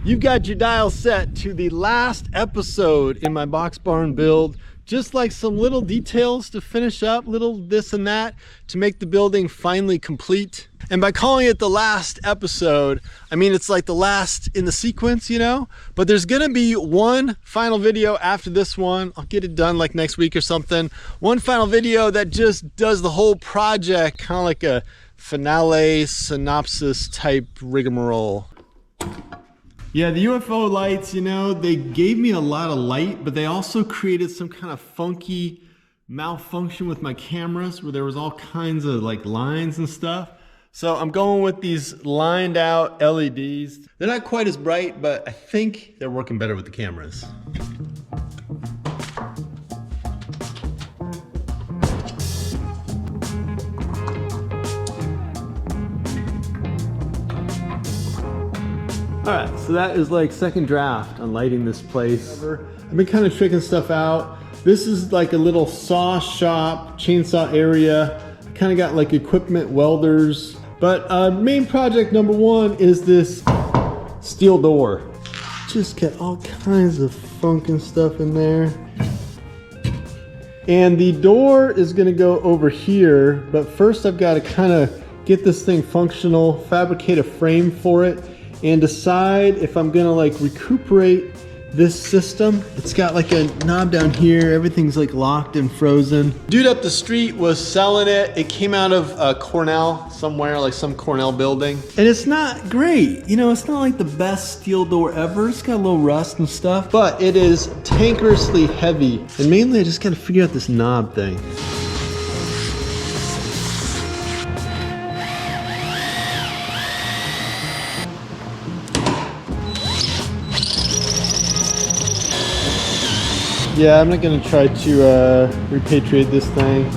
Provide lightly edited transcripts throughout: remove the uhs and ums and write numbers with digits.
You've got your dial set to the last episode in my BoxBarn build. Just like some little details to finish up, little this and that, to make the building finally complete. And by calling it the last episode, I mean it's like the last in the sequence, you know? But there's gonna be one final video after this one. I'll get it done like next week or something. One final video that just does the whole project, kind of like a finale synopsis type rigmarole. Yeah, the UFO lights, you know, they gave me a lot of light, but they also created some kind of funky malfunction with my cameras where there was all kinds of like lines and stuff. So I'm going with these lined out LEDs. They're not quite as bright, but I think they're working better with the cameras. All right, so that is like second draft on lighting this place. I've been kind of tricking stuff out. This is like a little saw shop, chainsaw area. I kind of got like equipment, welders. But main project number one is this steel door. Just got all kinds of funk and stuff in there. And the door is gonna go over here, but first I've got to kind of get this thing functional, fabricate a frame for it, and decide if I'm gonna like recuperate this system. It's got like a knob down here. Everything's like locked and frozen. Dude up the street was selling it. It came out of Cornell somewhere, like some Cornell building. And it's not great. You know, it's not like the best steel door ever. It's got a little rust and stuff, but it is tankerously heavy. And mainly I just gotta figure out this knob thing. Yeah, I'm not gonna try to repatriate this thing.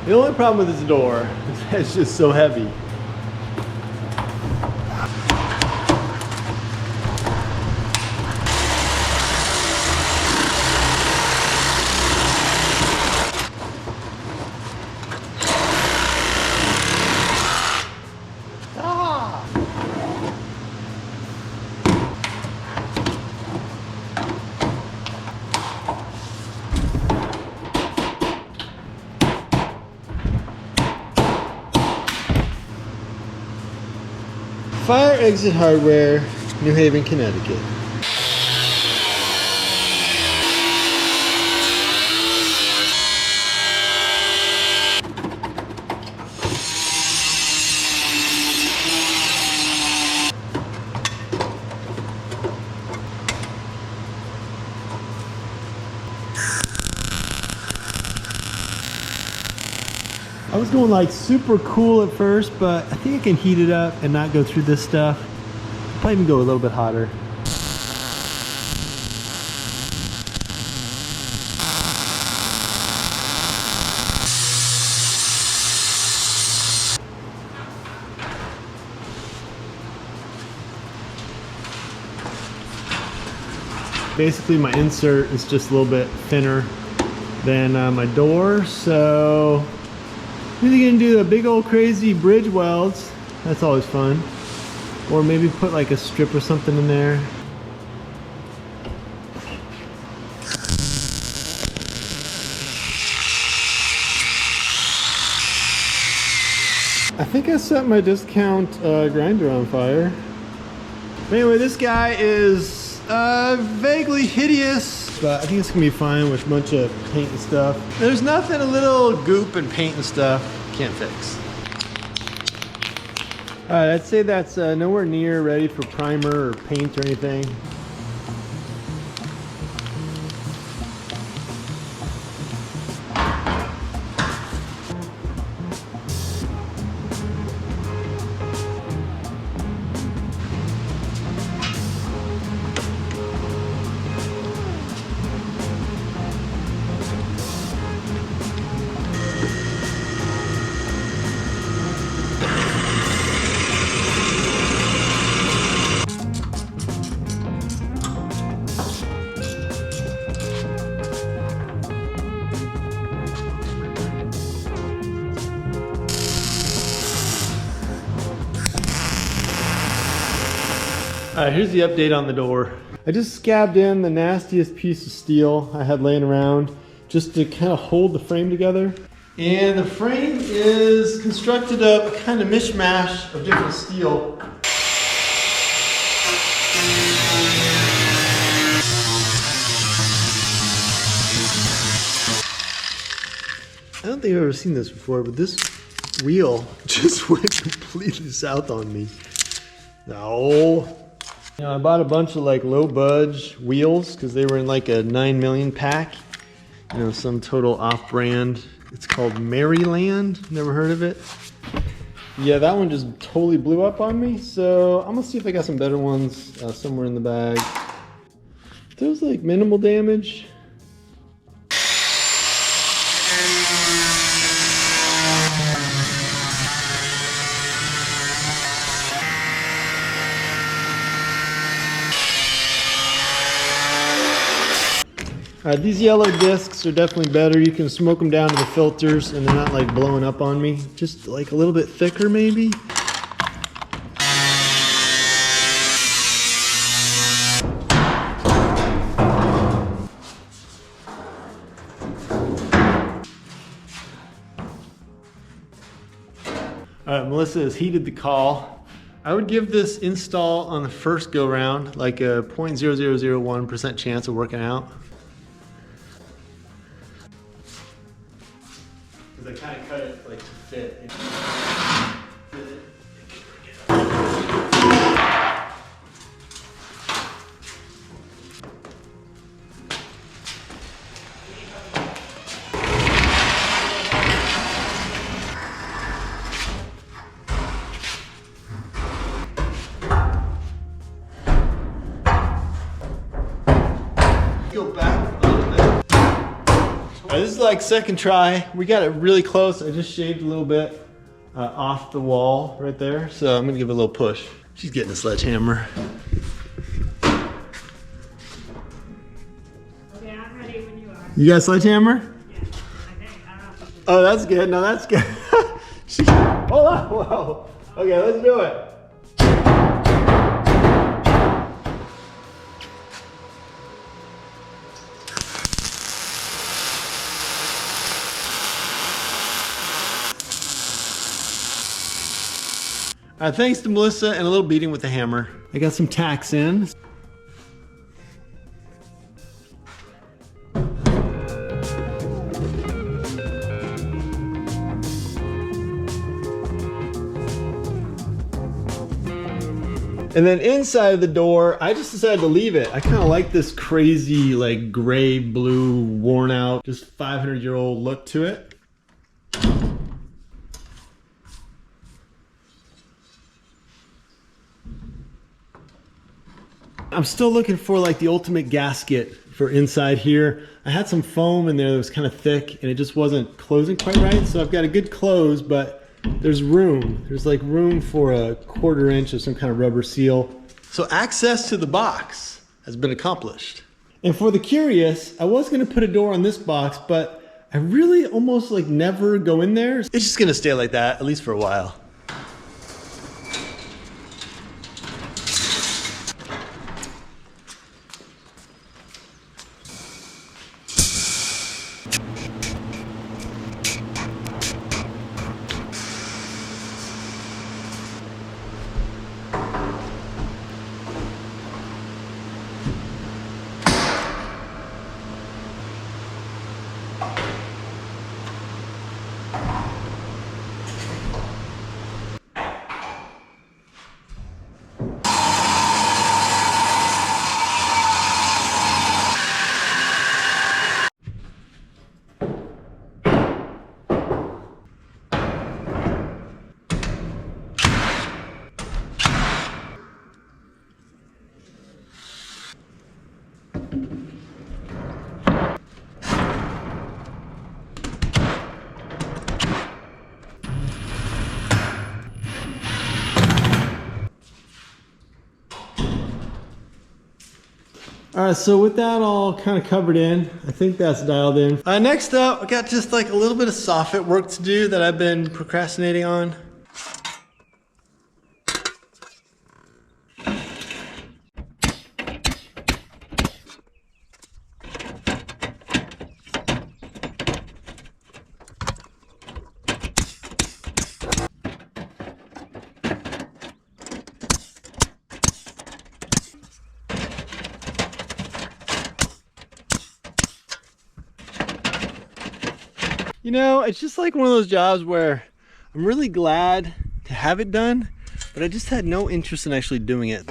The only problem with this door is that it's just so heavy. Fire Exit Hardware, New Haven, Connecticut. I was going like super cool at first, but I think I can heat it up and not go through this stuff. Probably even go a little bit hotter. Basically my insert is just a little bit thinner than my door, so I'm either gonna do a big old crazy bridge welds, that's always fun, or maybe put like a strip or something in there. I think I set my discount grinder on fire. But anyway, this guy is vaguely hideous, but I think it's gonna be fine with a bunch of paint and stuff. There's nothing a little goop and paint and stuff can't fix. All right, I'd say that's nowhere near ready for primer or paint or anything. Alright, here's the update on the door. I just scabbed in the nastiest piece of steel I had laying around just to kind of hold the frame together. And the frame is constructed of a kind of mishmash of different steel. I don't think I've ever seen this before, but this wheel just went completely south on me. No. You know, I bought a bunch of like low budge wheels because they were in like a 9 million pack. You know, some total off-brand. It's called Maryland. Never heard of it. Yeah, that one just totally blew up on me. So I'm gonna see if I got some better ones somewhere in the bag. There's like minimal damage. These yellow discs are definitely better. You can smoke them down to the filters and they're not like blowing up on me. Just like a little bit thicker maybe. Alright, Melissa has heeded the call. I would give this install on the first go round like a 0.0001% chance of working out. I kind of cut it like to fit. Go back a little bit. This is like second try. We got it really close. I just shaved a little bit off the wall right there. So I'm gonna give it a little push. She's getting a sledgehammer. Okay, I'm ready when you are. You got a sledgehammer? Yeah. Okay, Oh, that's good. No, that's good. Hold on. Whoa. Okay, let's do it. Thanks to Melissa and a little beating with the hammer. I got some tacks in. And then inside of the door, I just decided to leave it. I kind of like this crazy like gray, blue, worn out, just 500-year-old look to it. I'm still looking for like the ultimate gasket for inside here. I had some foam in there that was kind of thick and it just wasn't closing quite right. So I've got a good close, but there's room. There's like room for a 1/4 inch of some kind of rubber seal. So access to the box has been accomplished. And for the curious, I was gonna put a door on this box, but I really almost like never go in there. It's just gonna stay like that, at least for a while. All right, so with that all kind of covered in, I think that's dialed in. Next up, I got just like a little bit of soffit work to do that I've been procrastinating on. You know, it's just like one of those jobs where I'm really glad to have it done, but I just had no interest in actually doing it.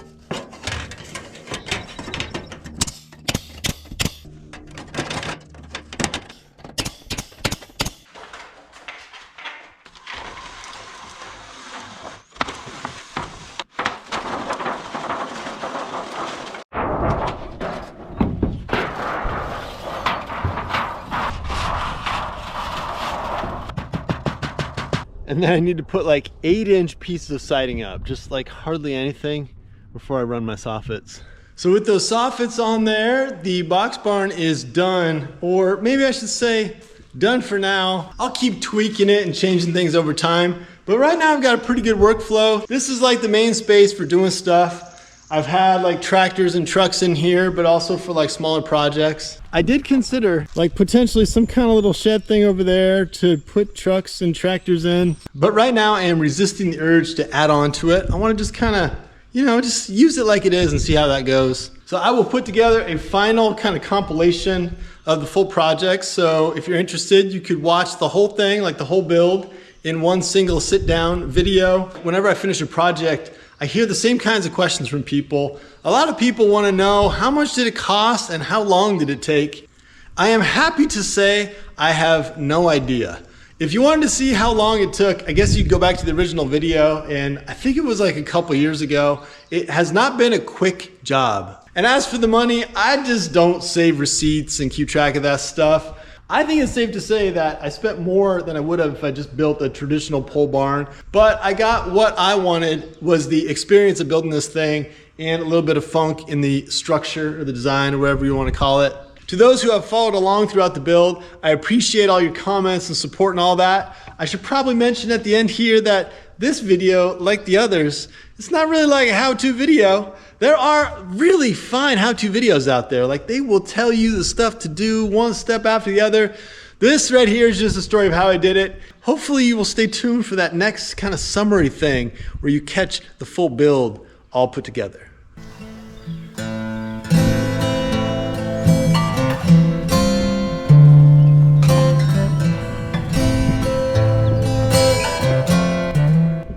And then I need to put like 8-inch pieces of siding up, just like hardly anything before I run my soffits. So with those soffits on there, the box barn is done, or maybe I should say done for now. I'll keep tweaking it and changing things over time, but right now I've got a pretty good workflow. This is like the main space for doing stuff. I've had like tractors and trucks in here, but also for like smaller projects. I did consider like potentially some kind of little shed thing over there to put trucks and tractors in. But right now I am resisting the urge to add on to it. I want to just kind of, you know, just use it like it is and see how that goes. So I will put together a final kind of compilation of the full project. So if you're interested, you could watch the whole thing, like the whole build, in one single sit down video. Whenever I finish a project, I hear the same kinds of questions from people. A lot of people want to know how much did it cost and how long did it take? I am happy to say I have no idea. If you wanted to see how long it took, I guess you could go back to the original video, and I think it was like a couple years ago. It has not been a quick job. And as for the money, I just don't save receipts and keep track of that stuff. I think it's safe to say that I spent more than I would have if I just built a traditional pole barn, but I got what I wanted, was the experience of building this thing and a little bit of funk in the structure or the design or whatever you want to call it. To those who have followed along throughout the build, I appreciate all your comments and support and all that. I should probably mention at the end here that this video, like the others, it's not really like a how-to video. There are really fine how-to videos out there. Like, they will tell you the stuff to do one step after the other. This right here is just a story of how I did it. Hopefully you will stay tuned for that next kind of summary thing where you catch the full build all put together.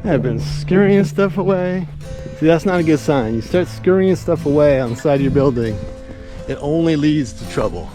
I've been scurrying stuff away. See, that's not a good sign. You start scurrying stuff away on the side of your building, it only leads to trouble.